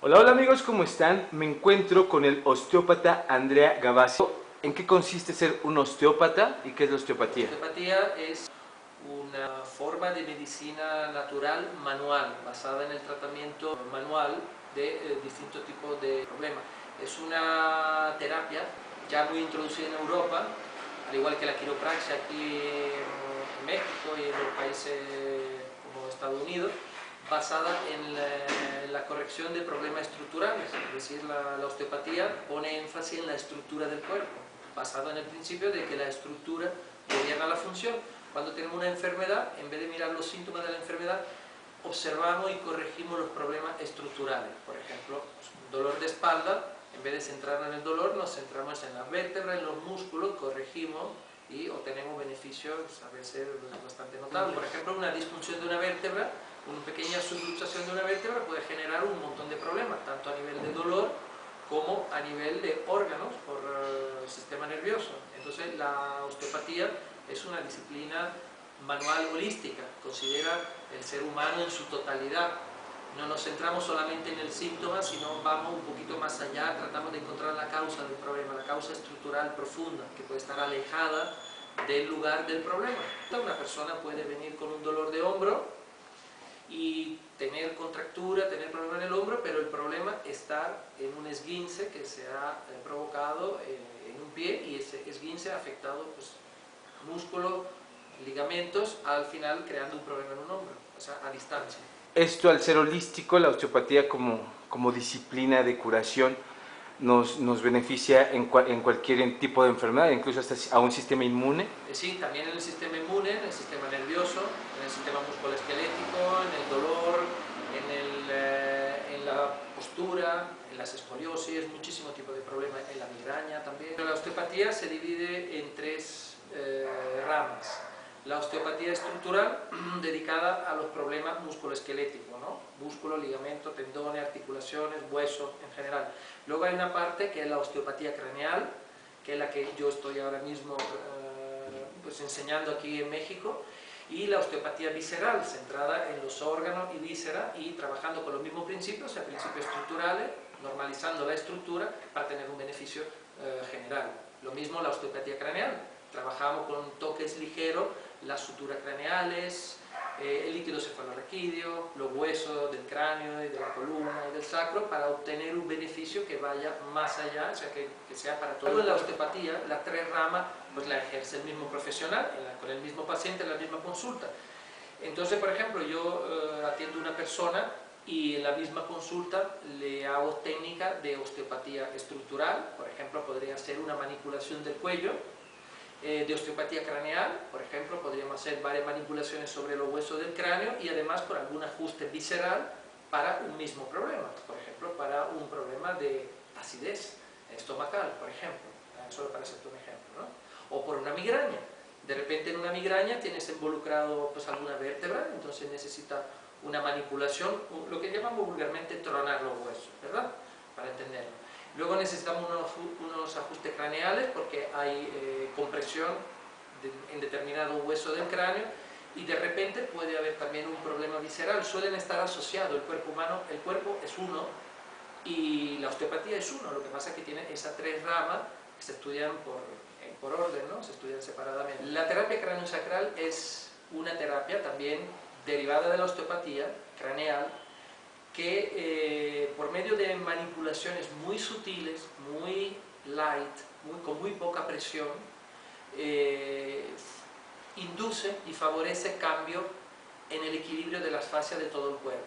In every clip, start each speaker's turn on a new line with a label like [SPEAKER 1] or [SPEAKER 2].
[SPEAKER 1] Hola, hola amigos, ¿cómo están? Me encuentro con el osteópata Andrea Gavasio. ¿En qué consiste ser un osteópata y qué es la osteopatía?
[SPEAKER 2] La osteopatía es una forma de medicina natural manual, basada en el tratamiento manual de distintos tipos de problemas. Es una terapia ya muy introducida en Europa, al igual que la quiropraxia aquí en México y en los países como Estados Unidos, basada en la corrección de problemas estructurales, es decir, la osteopatía pone énfasis en la estructura del cuerpo, basado en el principio de que la estructura gobierna la función. Cuando tenemos una enfermedad, en vez de mirar los síntomas de la enfermedad, observamos y corregimos los problemas estructurales. Por ejemplo, un dolor de espalda, en vez de centrarnos en el dolor, nos centramos en las vértebras, en los músculos, corregimos y obtenemos beneficios a veces bastante notables. Por ejemplo, una disfunción de una vértebra, una pequeña subluxación de una vértebra puede generar un montón de problemas, tanto a nivel de dolor como a nivel de órganos por el sistema nervioso. Entonces la osteopatía es una disciplina manual holística, considera el ser humano en su totalidad. No nos centramos solamente en el síntoma, sino vamos un poquito más allá, tratamos de encontrar la causa del problema, la causa estructural profunda, que puede estar alejada del lugar del problema. Una persona puede venir con un dolor de hombro y tener contractura, tener problema en el hombro, pero el problema está en un esguince que se ha provocado en un pie, y ese esguince ha afectado pues, músculo, ligamentos, al final creando un problema en un hombro, o sea, a distancia.
[SPEAKER 1] Esto, al ser holístico, la osteopatía como disciplina de curación nos beneficia en cualquier tipo de enfermedad, incluso hasta a un sistema inmune.
[SPEAKER 2] Sí, también en el sistema inmune, en el sistema nervioso, en el sistema musculoesquelético, en el dolor, en la postura, en las escoliosis, muchísimo tipo de problemas, en la migraña también. La osteopatía se divide en tres ramas. La osteopatía estructural, dedicada a los problemas musculoesqueléticos, ¿no? Músculo, ligamento, tendones, articulaciones, hueso en general. Luego hay una parte que es la osteopatía craneal, que es la que yo estoy ahora mismo pues enseñando aquí en México, y la osteopatía visceral, centrada en los órganos y vísceras y trabajando con los mismos principios, o sea, principios estructurales, normalizando la estructura para tener un beneficio general. Lo mismo la osteopatía craneal, trabajamos con toques ligeros, las suturas craneales, el líquido cefalorraquídeo, los huesos del cráneo y de la columna y del sacro, para obtener un beneficio que vaya más allá, o sea, que sea para todo. Luego en la osteopatía, las tres ramas, pues la ejerce el mismo profesional, con el mismo paciente en la misma consulta. Entonces, por ejemplo, yo atiendo a una persona y en la misma consulta le hago técnica de osteopatía estructural, por ejemplo, podría ser una manipulación del cuello, de osteopatía craneal, por ejemplo, podríamos hacer varias manipulaciones sobre los huesos del cráneo y además con algún ajuste visceral para un mismo problema, por ejemplo, para un problema de acidez estomacal, por ejemplo, solo para hacerte un ejemplo, ¿no? O por una migraña. De repente en una migraña tienes involucrado pues, alguna vértebra, entonces necesita una manipulación, lo que llamamos vulgarmente tronar los huesos, ¿verdad? Para entenderlo. Luego necesitamos unos ajustes craneales porque hay compresión en determinado hueso del cráneo, y de repente puede haber también un problema visceral. Suelen estar asociados, el cuerpo humano, el cuerpo es uno y la osteopatía es uno, lo que pasa es que tiene esas tres ramas que se estudian por orden, ¿no? Se estudian separadamente. La terapia craneosacral es una terapia también derivada de la osteopatía craneal, que por medio de manipulaciones muy sutiles, muy light, con muy poca presión, induce y favorece cambio en el equilibrio de las fascias de todo el cuerpo.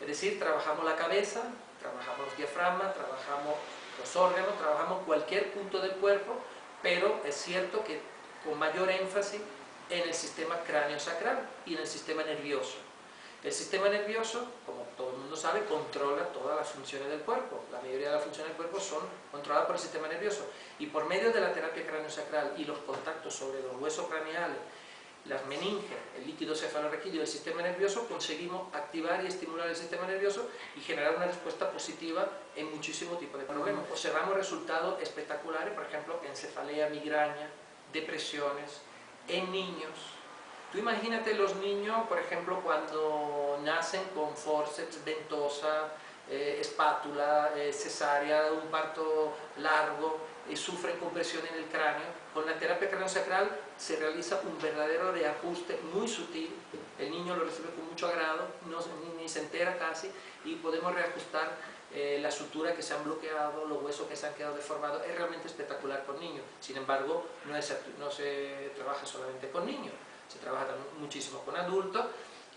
[SPEAKER 2] Es decir, trabajamos la cabeza, trabajamos los diafragmas, trabajamos los órganos, trabajamos cualquier punto del cuerpo, pero es cierto que con mayor énfasis en el sistema cráneo-sacral y en el sistema nervioso. El sistema nervioso, como todo el mundo sabe, controla todas las funciones del cuerpo. La mayoría de las funciones del cuerpo son controladas por el sistema nervioso. Y por medio de la terapia craneosacral y los contactos sobre los huesos craneales, las meninges, el líquido cefalorraquídeo del sistema nervioso, conseguimos activar y estimular el sistema nervioso y generar una respuesta positiva en muchísimos tipos de problemas. Observamos resultados espectaculares, por ejemplo, en cefalea, migraña, depresiones, en niños. Tú imagínate los niños, por ejemplo, cuando nacen con forceps, ventosa, espátula, cesárea, un parto largo, sufren compresión en el cráneo. Con la terapia craneosacral se realiza un verdadero reajuste muy sutil, el niño lo recibe con mucho agrado, ni se entera casi, y podemos reajustar las suturas que se han bloqueado, los huesos que se han quedado deformados. Es realmente espectacular con niños. Sin embargo, no se trabaja solamente con niños, se trabaja también muchísimo con adultos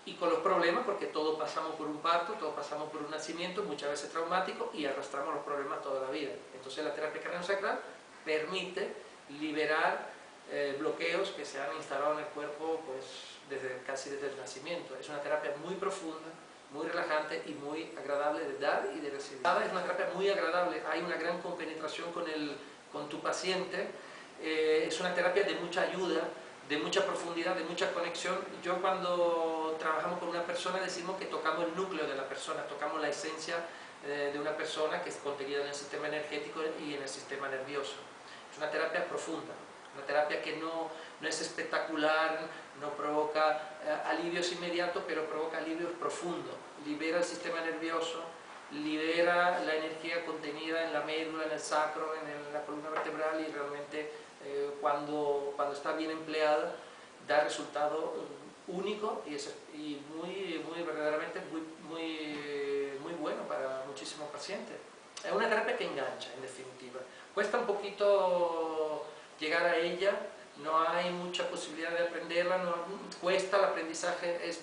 [SPEAKER 2] y con los problemas, porque todos pasamos por un parto, todos pasamos por un nacimiento, muchas veces traumático, y arrastramos los problemas toda la vida. Entonces la terapia craneosacral permite liberar bloqueos que se han instalado en el cuerpo pues, casi desde el nacimiento. Es una terapia muy profunda, muy relajante y muy agradable de dar y de recibir. Es una terapia muy agradable, hay una gran compenetración con tu paciente, es una terapia de mucha ayuda, de mucha profundidad, de mucha conexión. Yo cuando trabajamos con una persona decimos que tocamos el núcleo de la persona, tocamos la esencia de una persona que es contenida en el sistema energético y en el sistema nervioso. Es una terapia profunda, una terapia que no es espectacular, no provoca alivios inmediatos, pero provoca alivios profundos, libera el sistema nervioso, libera la energía contenida en la médula, en el sacro, en la columna vertebral, y realmente cuando está bien empleada da resultado único y muy verdaderamente muy bueno para muchísimos pacientes. Es una terapia que engancha, en definitiva. Cuesta un poquito llegar a ella, no hay mucha posibilidad de aprenderla, cuesta, el aprendizaje es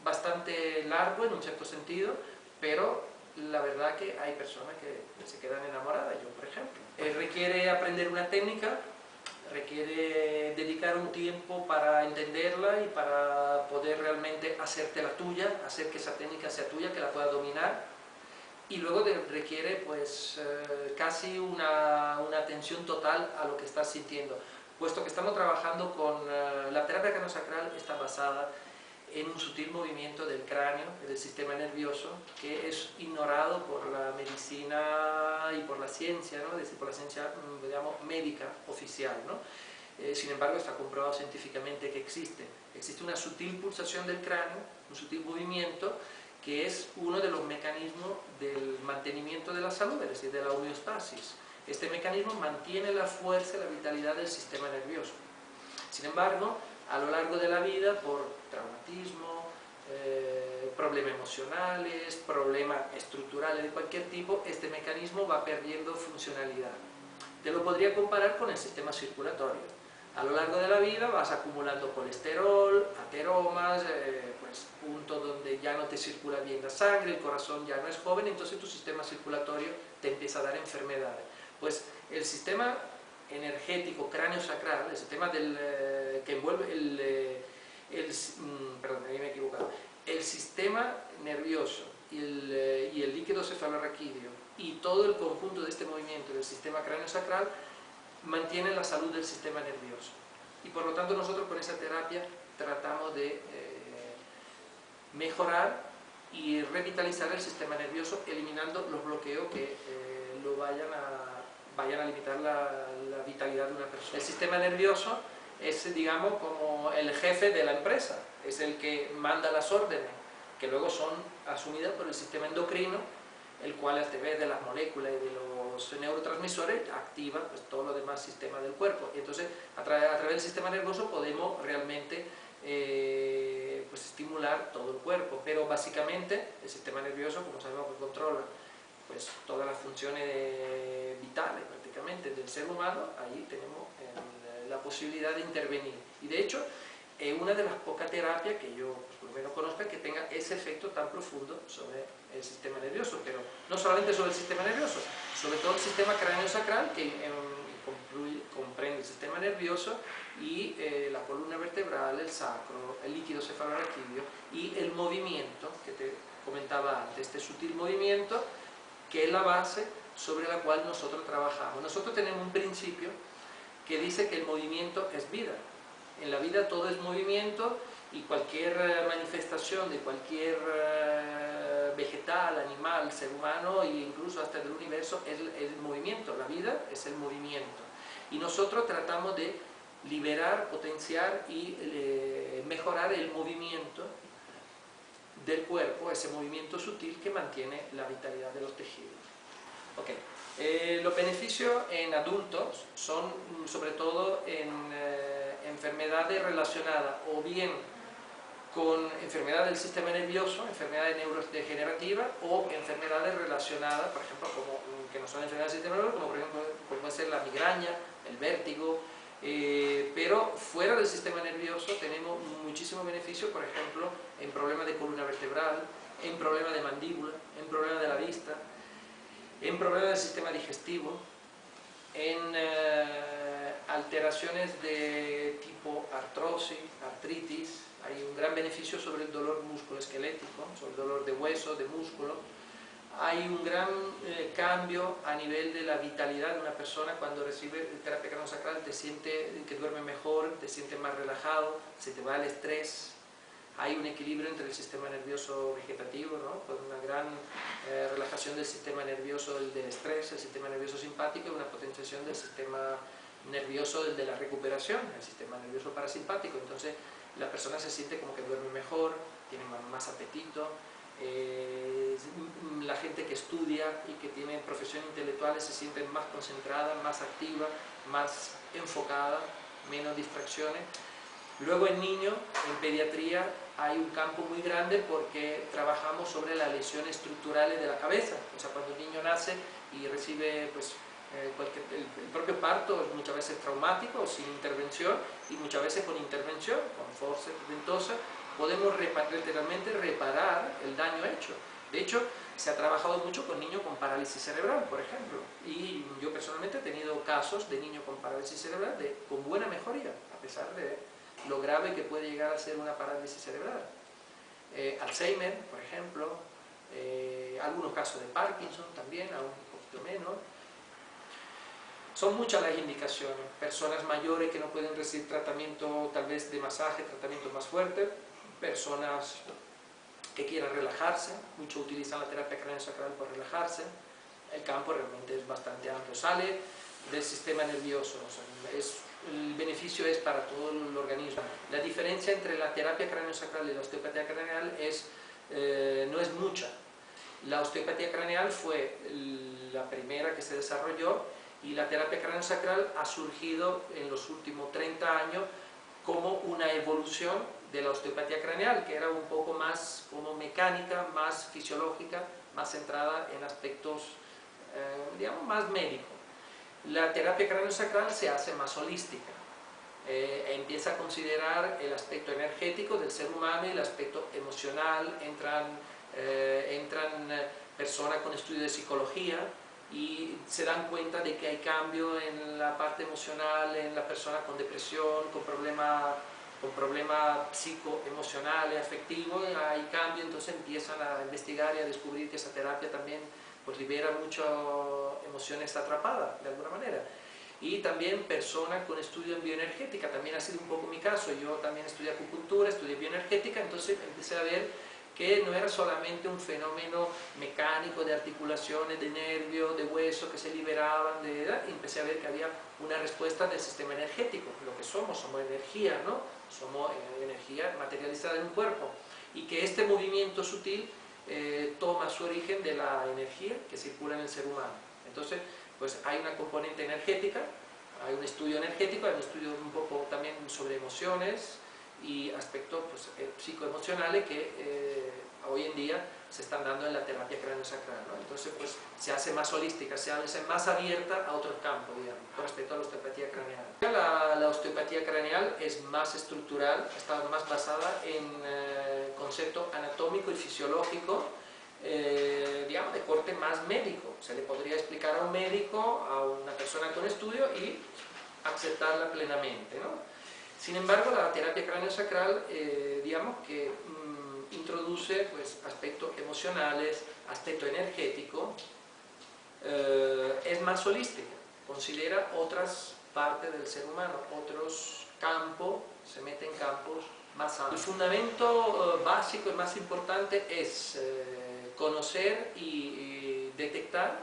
[SPEAKER 2] bastante largo en un cierto sentido, pero la verdad que hay personas que se quedan enamoradas, yo por ejemplo. Requiere aprender una técnica, requiere dedicar un tiempo para entenderla y para poder realmente hacerte la tuya, hacer que esa técnica sea tuya, que la puedas dominar, y luego requiere pues casi una atención total a lo que estás sintiendo. Puesto que estamos trabajando con la terapia craneosacral, está basada en un sutil movimiento del cráneo, del sistema nervioso, que es ignorado por la medicina y por la ciencia, ¿no? Es decir, por la ciencia, digamos, médica oficial, ¿no? Sin embargo, está comprobado científicamente que existe una sutil pulsación del cráneo, un sutil movimiento, que es uno de los mecanismos del mantenimiento de la salud, es decir, de la homeostasis. Este mecanismo mantiene la fuerza y la vitalidad del sistema nervioso. Sin embargo, a lo largo de la vida, por traumatismo, problemas emocionales, problemas estructurales de cualquier tipo, este mecanismo va perdiendo funcionalidad. Te lo podría comparar con el sistema circulatorio. A lo largo de la vida vas acumulando colesterol, ateromas, pues, puntos donde ya no te circula bien la sangre, el corazón ya no es joven, entonces tu sistema circulatorio te empieza a dar enfermedades. Pues el sistema energético craneosacral, el sistema que envuelve perdón, ahí me he equivocado, el sistema nervioso y el líquido cefalorraquídeo y todo el conjunto de este movimiento del sistema craneosacral mantienen la salud del sistema nervioso. Y por lo tanto nosotros con esa terapia tratamos de mejorar y revitalizar el sistema nervioso, eliminando los bloqueos que lo vayan a limitar la vitalidad de una persona. El sistema nervioso es, digamos, como el jefe de la empresa, es el que manda las órdenes, que luego son asumidas por el sistema endocrino, el cual a través de las moléculas y de los neurotransmisores activa pues, todo lo demás sistema del cuerpo. Y entonces a través del sistema nervioso podemos realmente pues, estimular todo el cuerpo, pero básicamente el sistema nervioso, como sabemos, que controla pues, todas las funciones vitales prácticamente del ser humano. Ahí tenemos la posibilidad de intervenir, y de hecho es una de las pocas terapias que yo pues, por lo menos conozca que tenga ese efecto tan profundo sobre el sistema nervioso, pero no solamente sobre el sistema nervioso, sobre todo el sistema craneosacral, que comprende el sistema nervioso y la columna vertebral, el sacro, el líquido cefalorraquídeo y el movimiento que te comentaba antes, este sutil movimiento que es la base sobre la cual nosotros trabajamos. Nosotros tenemos un principio que dice que el movimiento es vida. En la vida todo es movimiento, y cualquier manifestación de cualquier vegetal, animal, ser humano e incluso hasta del universo es el movimiento. La vida es el movimiento. Y nosotros tratamos de liberar, potenciar y mejorar el movimiento del cuerpo, ese movimiento sutil que mantiene la vitalidad de los tejidos. Okay. Los beneficios en adultos son sobre todo en enfermedades relacionadas o bien con enfermedades del sistema nervioso, enfermedades neurodegenerativas o enfermedades relacionadas, por ejemplo, que no son enfermedades del sistema nervioso, como por ejemplo puede ser la migraña, el vértigo, pero fuera del sistema nervioso tenemos muchísimos beneficios, por ejemplo, en problemas de columna vertebral, en problemas de mandíbula, en problemas de la vista, en problemas del sistema digestivo, en alteraciones de tipo artrosis, artritis. Hay un gran beneficio sobre el dolor musculoesquelético, sobre el dolor de hueso, de músculo. Hay un gran cambio a nivel de la vitalidad de una persona cuando recibe terapia craniosacral, te siente que duerme mejor, te sientes más relajado, se te va el estrés. Hay un equilibrio entre el sistema nervioso vegetativo, ¿no? Con una gran relajación del sistema nervioso del estrés, el sistema nervioso simpático, y una potenciación del sistema nervioso del de la recuperación, el sistema nervioso parasimpático. Entonces la persona se siente como que duerme mejor, tiene más apetito. La gente que estudia y que tiene profesiones intelectuales se siente más concentrada, más activa, más enfocada, menos distracciones. Luego en niños, en pediatría, hay un campo muy grande porque trabajamos sobre las lesiones estructurales de la cabeza. O sea, cuando el niño nace y recibe pues, el propio parto, muchas veces traumático, sin intervención, y muchas veces con intervención, con forceps ventosa, podemos literalmente reparar el daño hecho. De hecho, se ha trabajado mucho con niños con parálisis cerebral, por ejemplo, y yo personalmente he tenido casos de niños con parálisis cerebral con buena mejoría, a pesar de lo grave que puede llegar a ser una parálisis cerebral. Alzheimer, por ejemplo, algunos casos de Parkinson también, aún un poquito menos. Son muchas las indicaciones. Personas mayores que no pueden recibir tratamiento tal vez de masaje, tratamiento más fuerte, personas que quieran relajarse, muchos utilizan la terapia craniosacral por relajarse. El campo realmente es bastante amplio, sale del sistema nervioso, o sea, el beneficio es para todo el organismo. La diferencia entre la terapia craniosacral y la osteopatía craneal no es mucha. La osteopatía craneal fue la primera que se desarrolló y la terapia craniosacral ha surgido en los últimos 30 años como una evolución de la osteopatía craneal, que era un poco más como mecánica, más fisiológica, más centrada en aspectos, digamos, más médicos. La terapia craniosacral se hace más holística, empieza a considerar el aspecto energético del ser humano y el aspecto emocional, entran personas con estudios de psicología y se dan cuenta de que hay cambio en la parte emocional, en la persona con depresión, con problemas psicoemocionales, afectivos, hay cambio, entonces empiezan a investigar y a descubrir que esa terapia también pues libera muchas emociones atrapadas, de alguna manera. Y también personas con estudio en bioenergética, también ha sido un poco mi caso, yo también estudié acupuntura, estudié bioenergética, entonces empecé a ver que no era solamente un fenómeno mecánico de articulaciones, de nervios, de huesos que se liberaban, empecé a ver que había una respuesta del sistema energético, lo que somos energía, ¿no? Somos energía materializada en un cuerpo, y que este movimiento sutil toma su origen de la energía que circula en el ser humano. Entonces, pues hay una componente energética, hay un estudio energético, hay un estudio un poco también sobre emociones y aspectos pues, psicoemocionales que hoy en día se están dando en la terapia craniosacral, ¿no? Entonces, pues se hace más holística, se hace más abierta a otros campos, digamos, con respecto a la osteopatía craneal. La osteopatía craneal es más estructural, está más basada en concepto anatómico y fisiológico, digamos, de corte más médico. Se le podría explicar a un médico, a una persona con estudio y aceptarla plenamente, ¿no? Sin embargo, la terapia craniosacral, digamos que introduce pues, aspectos emocionales, aspecto energético, es más holística, considera otras partes del ser humano, otros campos, se mete en campos más amplios. El fundamento básico y más importante es conocer y detectar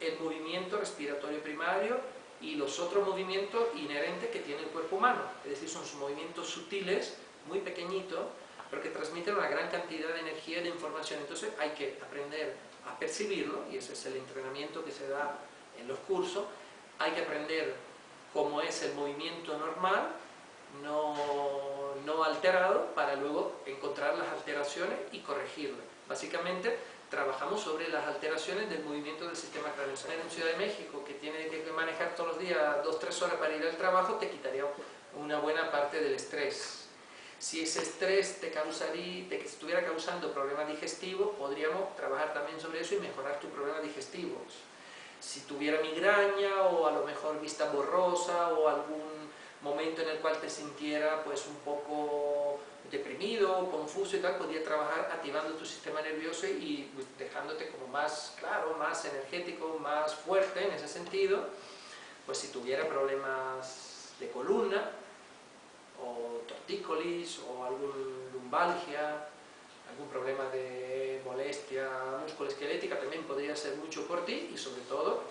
[SPEAKER 2] el movimiento respiratorio primario y los otros movimientos inherentes que tiene el cuerpo humano, es decir, son movimientos sutiles, muy pequeñitos, pero que transmiten una gran cantidad de energía y de información. Entonces hay que aprender a percibirlo, y ese es el entrenamiento que se da en los cursos. Hay que aprender cómo es el movimiento normal, no alterado, para luego encontrar las alteraciones y corregirlas. Básicamente trabajamos sobre las alteraciones del movimiento del sistema craniosacral. En Ciudad de México, que tiene que manejar todos los días 2-3 horas para ir al trabajo, te quitaría una buena parte del estrés. Si ese estrés te estuviera causando problemas digestivos, podríamos trabajar también sobre eso y mejorar tus problemas digestivos. Si tuviera migraña, o a lo mejor vista borrosa, o algún momento en el cual te sintiera pues un poco deprimido, confuso y tal, podría trabajar activando tu sistema nervioso y dejándote como más claro, más energético, más fuerte en ese sentido. Pues si tuviera problemas de columna, o tortícolis, o algún lumbalgia, algún problema de molestia musculoesquelética, también podría ser mucho por ti, y sobre todo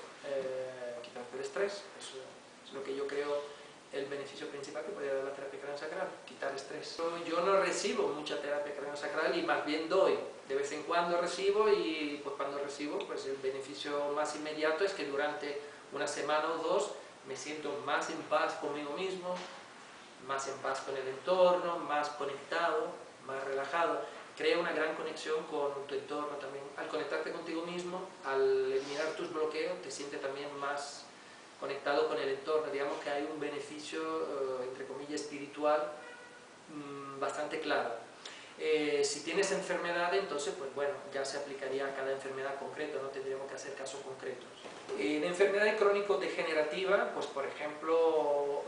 [SPEAKER 2] quitarte el estrés. Eso es lo que yo creo el beneficio principal que podría dar la terapia craniosacral, quitar estrés. Yo no recibo mucha terapia craniosacral, y más bien doy. De vez en cuando recibo, y pues cuando recibo, pues el beneficio más inmediato es que durante una semana o dos me siento más en paz conmigo mismo, más en paz con el entorno, más conectado, más relajado. Crea una gran conexión con tu entorno también. Al conectarte contigo mismo, al eliminar tus bloqueos, te sientes también más conectado con el entorno. Digamos que hay un beneficio, entre comillas, espiritual bastante claro. Si tienes enfermedad, entonces, pues bueno, ya se aplicaría a cada enfermedad concreta, no tendríamos que hacer casos concretos. En enfermedades crónico-degenerativas, pues por ejemplo,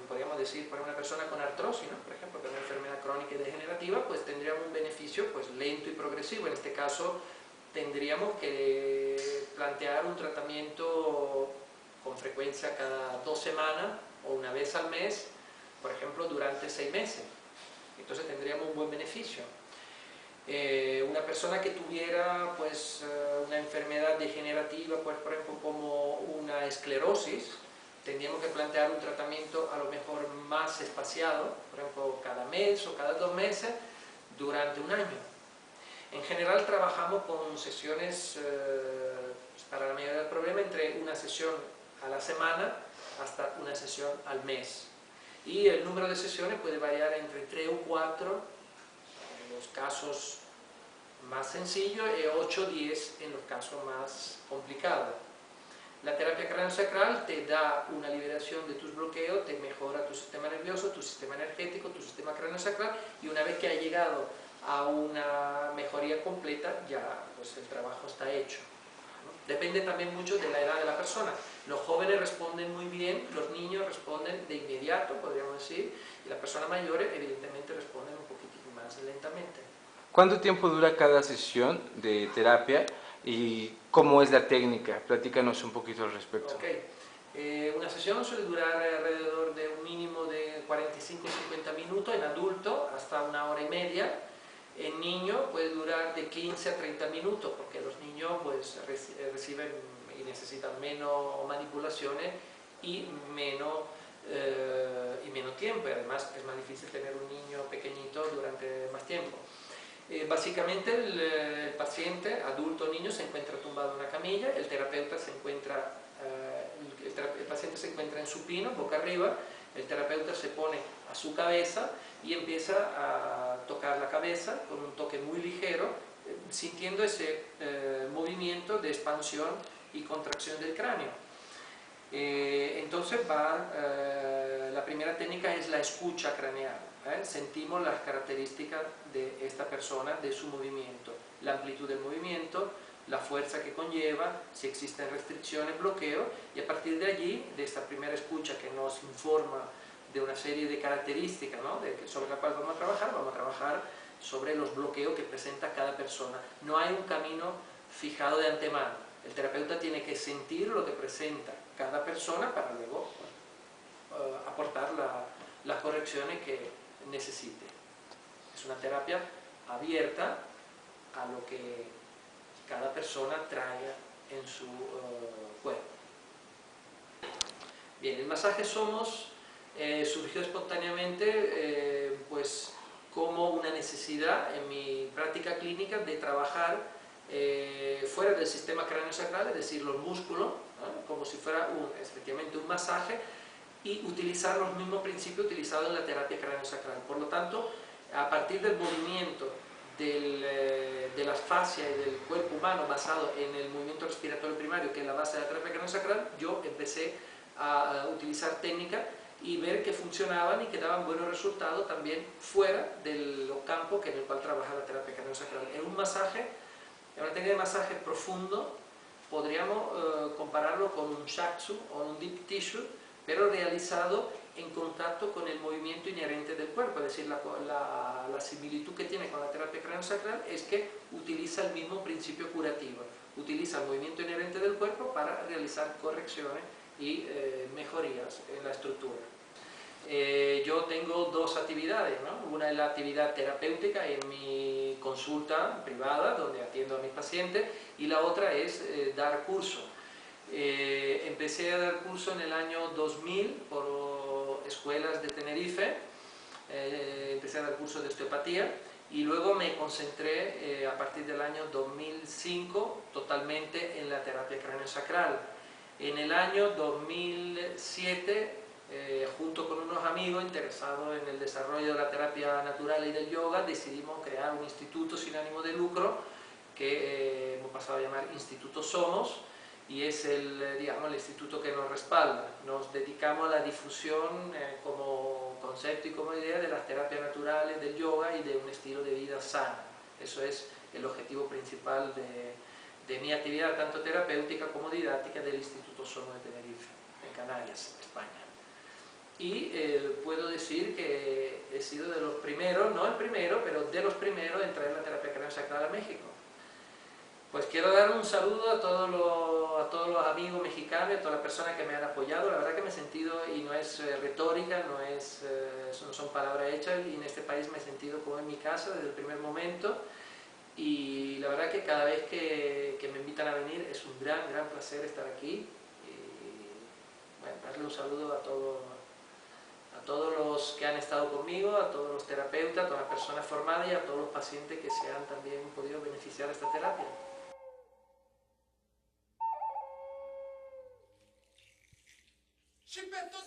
[SPEAKER 2] podríamos decir, para una persona con artrosis, ¿no? Por ejemplo, que es una enfermedad crónica y degenerativa, pues tendríamos un beneficio pues lento y progresivo. En este caso tendríamos que plantear un tratamiento con frecuencia cada 2 semanas o una vez al mes, por ejemplo, durante 6 meses. Entonces tendríamos un buen beneficio. Una persona que tuviera pues una enfermedad degenerativa, pues por ejemplo como una esclerosis, tendríamos que plantear un tratamiento a lo mejor más espaciado, por ejemplo cada mes o cada 2 meses, durante un año. En general trabajamos con sesiones para la mayoría del problema entre una sesión a la semana hasta una sesión al mes. Y el número de sesiones puede variar entre 3 o 4 en los casos más sencillos y 8 o 10 en los casos más complicados. La terapia craniosacral te da una liberación de tus bloqueos, te mejora tu sistema nervioso, tu sistema energético, tu sistema craniosacral, y una vez que ha llegado a una mejoría completa, ya pues el trabajo está hecho. Depende también mucho de la edad de la persona. Los jóvenes responden muy bien, los niños responden de inmediato, podríamos decir, y las personas mayores evidentemente responden un poquitín más lentamente.
[SPEAKER 1] ¿Cuánto tiempo dura cada sesión de terapia y cómo es la técnica? Platícanos un poquito al respecto.
[SPEAKER 2] Okay. Una sesión suele durar alrededor de un mínimo de 45-50 minutos, en adulto hasta 1 hora y media. En niño puede durar de 15 a 30 minutos, porque los niños pues reciben y necesitan menos manipulaciones y menos tiempo, y además es más difícil tener un niño pequeñito durante más tiempo. Básicamente el paciente, adulto o niño, se encuentra tumbado en una camilla, el terapeuta se encuentra, el paciente se encuentra en supino, boca arriba, el terapeuta se pone a su cabeza y empieza a tocar la cabeza con un toque muy ligero, sintiendo ese movimiento de expansión y contracción del cráneo. Entonces la primera técnica es la escucha craneal. Sentimos las características de esta persona, de su movimiento, la amplitud del movimiento, la fuerza que conlleva, si existen restricciones, bloqueo, y a partir de allí, de esta primera escucha que nos informa de una serie de características, ¿no?, sobre las cuales vamos a trabajar sobre los bloqueos que presenta cada persona. No hay un camino fijado de antemano. El terapeuta tiene que sentir lo que presenta cada persona para luego aportar las correcciones que necesite. Es una terapia abierta a lo que cada persona traiga en su cuerpo. Bien, el masaje Somos surgió espontáneamente pues como práctica clínica de trabajar fuera del sistema craneosacral, es decir, los músculos, como si fuera efectivamente un masaje, y utilizar los mismos principios utilizados en la terapia craneosacral. Por lo tanto, a partir del movimiento de las fascias y del cuerpo humano basado en el movimiento respiratorio primario, que es la base de la terapia craneosacral, yo empecé a utilizar técnicas y ver que funcionaban y que daban buenos resultados también fuera del campo en el cual trabaja la terapia craneosacral. En un masaje, en una técnica de masaje profundo, podríamos compararlo con un shiatsu o un deep tissue, pero realizado en contacto con el movimiento inherente del cuerpo, es decir, la similitud que tiene con la terapia craneosacral es que utiliza el mismo principio curativo, utiliza el movimiento inherente del cuerpo para realizar correcciones y mejorías en la estructura. Yo tengo dos actividades, ¿no? Una es la actividad terapéutica en mi consulta privada, donde atiendo a mis pacientes, y la otra es dar curso. Empecé a dar curso en el año 2000 por escuelas de Tenerife, empecé a dar curso de osteopatía y luego me concentré a partir del año 2005 totalmente en la terapia craneosacral. En el año 2007, junto con unos amigos interesados en el desarrollo de la terapia natural y del yoga, decidimos crear un instituto sin ánimo de lucro que hemos pasado a llamar Instituto Somos, y es el instituto que nos respalda. Nos dedicamos a la difusión como concepto y como idea de las terapias naturales, del yoga y de un estilo de vida sano. Eso es el objetivo principal de mi actividad, tanto terapéutica como didáctica, del Instituto Somos de Tenerife, en Canarias, España. Y puedo decir que he sido de los primeros, no el primero, pero de los primeros en traer la terapia craneosacral a México. Pues quiero dar un saludo a todos los amigos mexicanos, a todas las personas que me han apoyado. La verdad que me he sentido, y no es retórica, no son palabras hechas, y en este país me he sentido como en mi casa desde el primer momento. Y la verdad que cada vez que me invitan a venir es un gran placer estar aquí. Y bueno, darle un saludo a todos los que han estado conmigo, a todos los terapeutas, a todas las personas formadas y a todos los pacientes que se han también podido beneficiar de esta terapia.
[SPEAKER 3] Chipetto